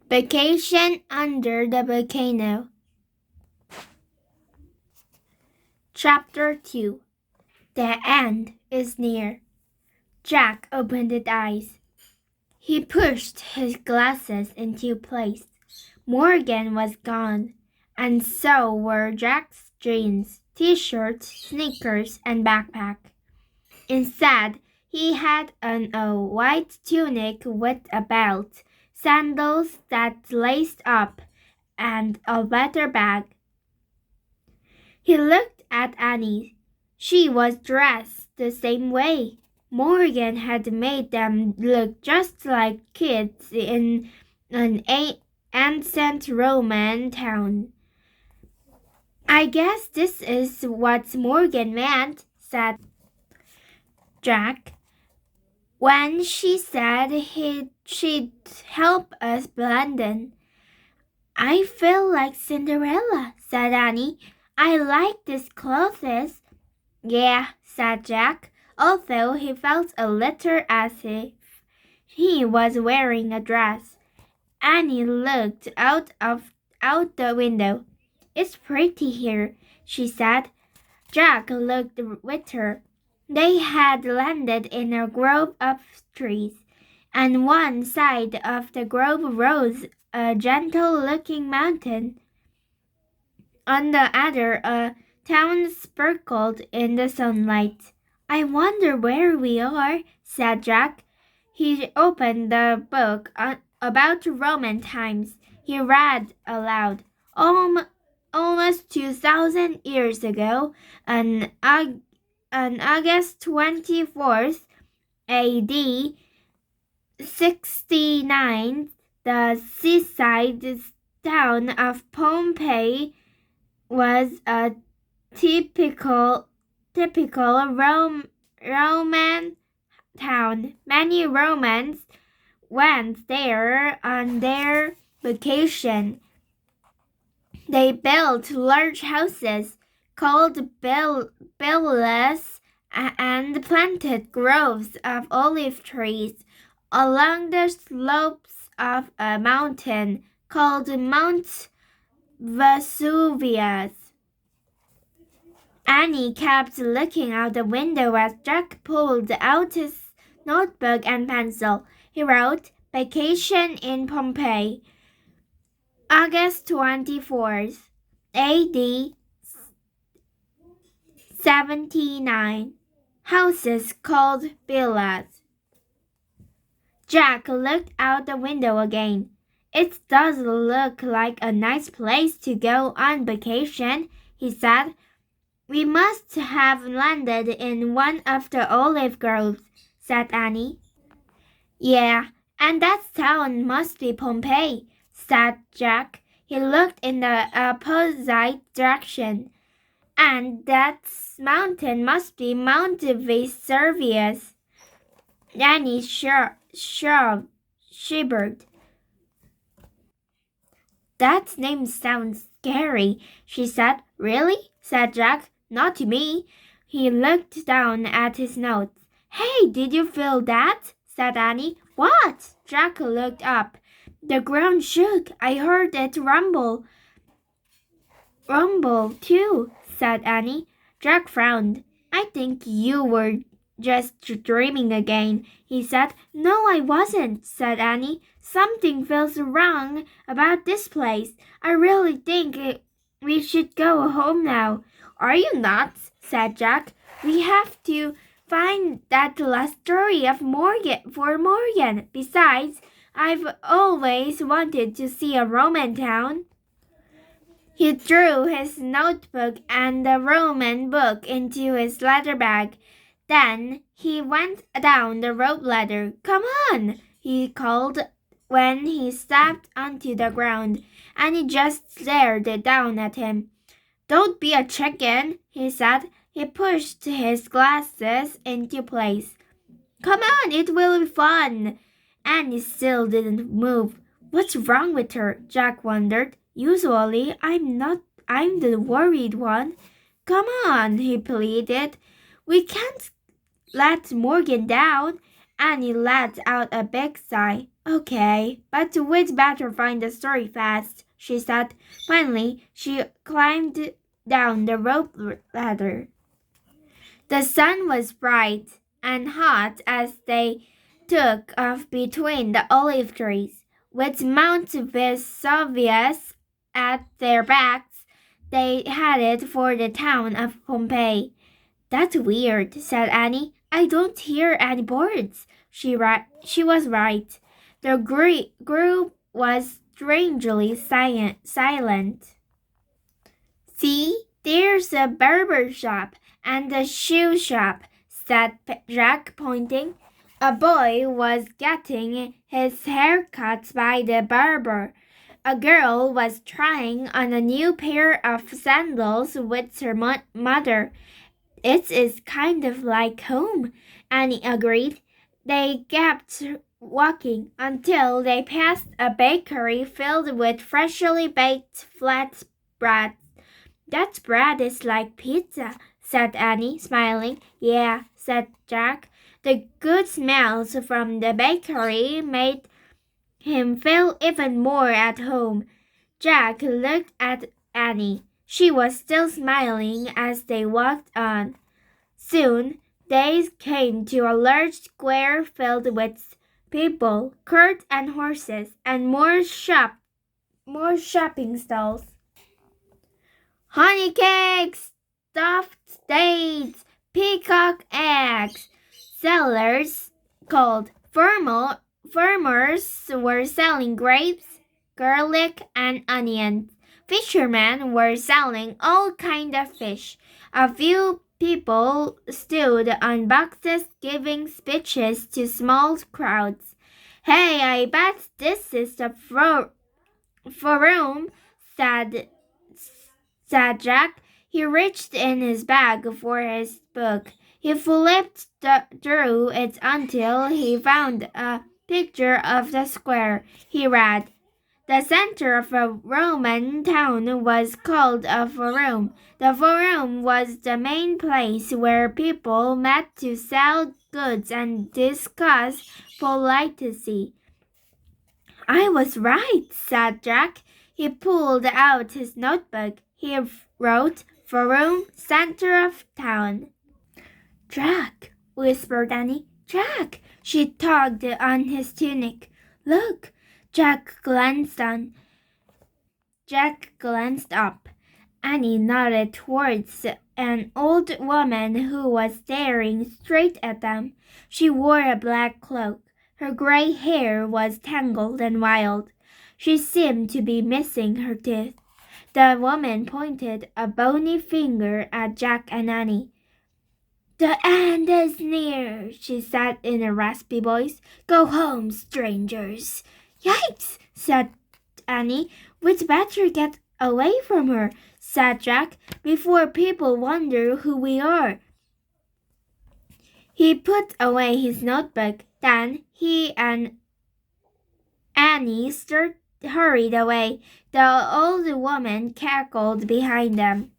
Vacation under the volcano. Chapter 2. The end is near. Jack opened his eyes. He pushed his glasses into place. Morgan was gone, and so were Jack's jeans, t-shirts, sneakers, and backpack. Instead, he had on a white tunic with a belt, sandals that laced up, and a leather bag. He looked at Annie. She was dressed the same way. Morgan had made them look just like kids in an ancient Roman town. I guess this is what Morgan meant, said Jack, when she said she'd help us blend in. I feel like Cinderella, said Annie. I like these clothes. Yeah, said Jack, although he felt a little as if he was wearing a dress. Annie looked out the window. It's pretty here, she said. Jack looked with her. They had landed in a grove of trees, and one side of the grove rose a gentle-looking mountain. On the other, a town sparkled in the sunlight. I wonder where we are, said Jack. He opened the book about Roman times. He read aloud. Almost 2,000 years ago, on August 24th, A.D. 69, the seaside town of Pompeii was a typical Roman town. Many Romans went there on their vacation. They built large houses called villas and planted groves of olive trees along the slopes of a mountain called Mount Vesuvius. Annie kept looking out the window as Jack pulled out his notebook and pencil. He wrote, Vacation in Pompeii, August 24th, A.D. 79. Houses called villas. Jack looked out the window again. It does look like a nice place to go on vacation, he said. We must have landed in one of the olive groves, said Annie. Yeah, and that town must be Pompeii, said Jack. He looked in the opposite direction. And that mountain must be Mount Vesuvius. Annie shivered. That name sounds scary, she said. Really? Said Jack. Not to me. He looked down at his notes. Hey, did you feel that? Said Annie. What? Jack looked up. The ground shook. I heard it rumble. Rumble, too, said Annie. Jack frowned. I think you were just dreaming again, he said. No, I wasn't, said Annie. Something feels wrong about this place. I really think we should go home now. Are you nuts? Said Jack. We have to find that last story of Morgan. Besides, I've always wanted to see a Roman town. He threw his notebook and the Roman book into his leather bag. Then he went down the rope ladder. Come on, he called when he stepped onto the ground, and he just stared down at him. Don't be a chicken, he said. He pushed his glasses into place. Come on, it will be fun. Annie still didn't move. What's wrong with her? Jack wondered. Usually, I'm the worried one. Come on, he pleaded. We can't let Morgan down. Annie let out a big sigh. Okay, but we'd better find the story fast, she said. Finally, she climbed down the rope ladder. The sun was bright and hot as they took off between the olive trees. With Mount Vesuvius at their backs, they headed for the town of Pompeii. That's weird, said Annie. I don't hear any birds. She was right. The group was strangely silent. See, there's a barber shop and a shoe shop, said Jack, pointing. A boy was getting his hair cut by the barber. A girl was trying on a new pair of sandals with her mother. It is kind of like home, Annie agreed. They kept walking until they passed a bakery filled with freshly baked flatbreads. That bread is like pizza, said Annie, smiling. Yeah, said Jack. The good smells from the bakery made him feel even more at home. Jack looked at Annie. She was still smiling as they walked on. Soon they came to a large square filled with people, carts and horses, and more shopping stalls. Honey cakes, stuffed dates, peacock eggs. Sellers called farmers were selling grapes, garlic, and onions. Fishermen were selling all kinds of fish. A few people stood on boxes giving speeches to small crowds. Hey, I bet this is the forum, said Jack. He reached in his bag for his book. He flipped through it until he found a picture of the square. He read, the center of a Roman town was called a forum. The forum was the main place where people met to sell goods and discuss policy. I was right, said Jack. He pulled out his notebook. He wrote, Forum, center of town. Jack, whispered Annie. Jack! She tugged on his tunic. Look! Jack glanced up. Annie nodded towards an old woman who was staring straight at them. She wore a black cloak. Her gray hair was tangled and wild. She seemed to be missing her teeth. The woman pointed a bony finger at Jack and Annie. The end is near, she said in a raspy voice. Go home, strangers. Yikes, said Annie. We'd better get away from her, said Jack, before people wonder who we are. He put away his notebook. Then he and Annie hurried away. The old woman cackled behind them.